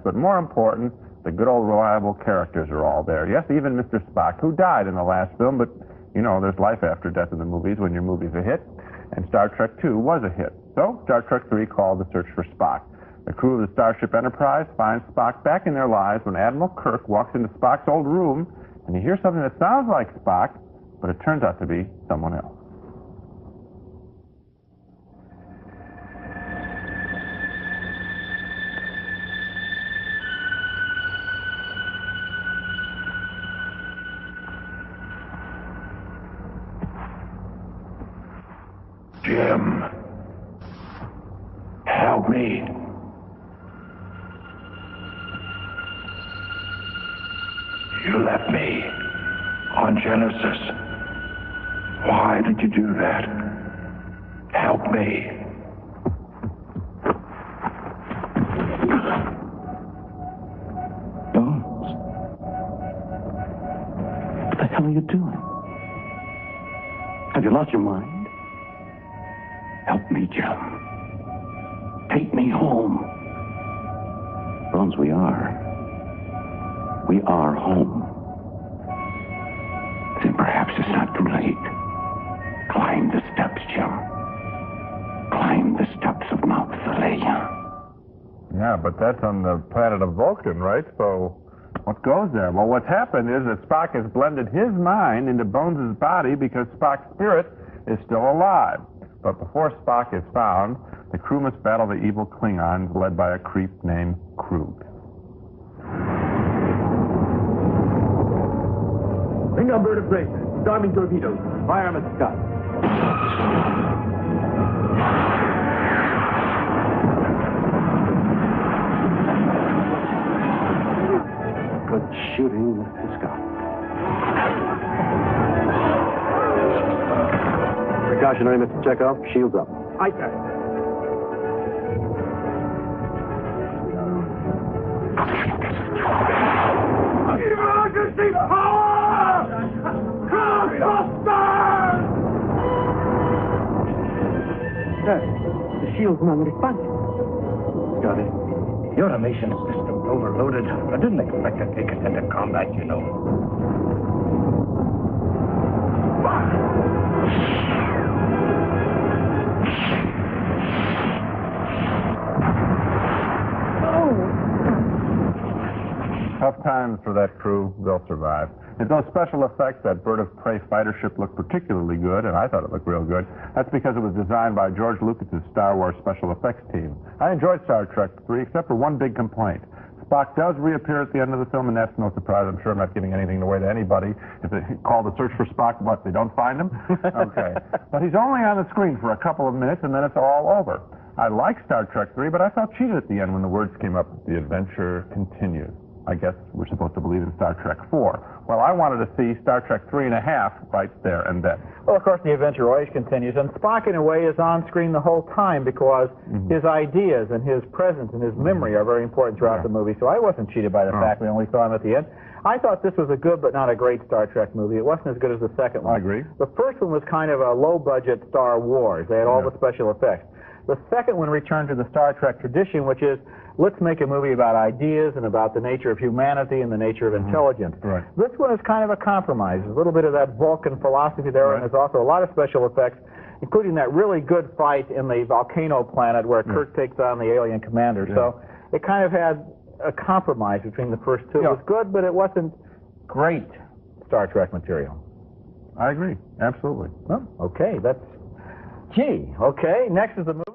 but more important, the good old reliable characters are all there. Yes, even Mr. Spock, who died in the last film, but, you know, there's life after death in the movies when your movie's a hit. And Star Trek II was a hit. So, Star Trek III called The Search for Spock. The crew of the Starship Enterprise finds Spock back in their lives when Admiral Kirk walks into Spock's old room, and he hears something that sounds like Spock, but it turns out to be someone else. Jim, help me. You left me on Genesis. Why did you do that? Help me. Bones. What the hell are you doing? Have you lost your mind? Help me, Jim. Take me home. Bones, we are. We are home. Then perhaps it's not too late. Climb the steps, Jim. Climb the steps of Mount Thalia. Yeah, but that's on the planet of Vulcan, right? So what goes there? Well, what's happened is that Spock has blended his mind into Bones' body because Spock's spirit is still alive. But before Spock is found, the crew must battle the evil Klingons led by a creep named Krug. Bring up bird of prey. Starving torpedoes. Fire 'em at the sky. Good shooting, Mr. Scott. Precautionary, Mr. Chekhov. Shields up. Aye, sir. Emergency power! Sir, the shield's non-responsive. Got it. Your automation system's overloaded. I didn't expect to take us into combat, you know. Tough times for that crew. They'll survive. And those special effects, that bird of prey fighter ship looked particularly good, and I thought it looked real good. That's because it was designed by George Lucas's Star Wars special effects team. I enjoyed Star Trek III, except for one big complaint. Spock does reappear at the end of the film, and that's no surprise. I'm sure I'm not giving anything away to anybody. If they call The Search for Spock, what, they don't find him? Okay. But he's only on the screen for a couple of minutes, and then it's all over. I like Star Trek III, but I felt cheated at the end when the words came up, "The adventure continues." I guess we're supposed to believe in Star Trek IV. Well, I wanted to see Star Trek 3.5 right there and then. Well, of course, the adventure always continues, and Spock, in a way, is on screen the whole time because his ideas and his presence and his memory are very important throughout the movie, so I wasn't cheated by the fact we only saw him at the end. I thought this was a good but not a great Star Trek movie. It wasn't as good as the second one. I agree. The first one was kind of a low-budget Star Wars. They had all the special effects. The second one returned to the Star Trek tradition, which is, let's make a movie about ideas and about the nature of humanity and the nature of intelligence. Right. This one is kind of a compromise. There's a little bit of that Vulcan philosophy there, and there's also a lot of special effects, including that really good fight in the volcano planet where Kirk takes on the alien commander. So it kind of had a compromise between the first two. It was good, but it wasn't great Star Trek material. I agree. Absolutely. Well, okay, that's... Gee, okay, next is the movie.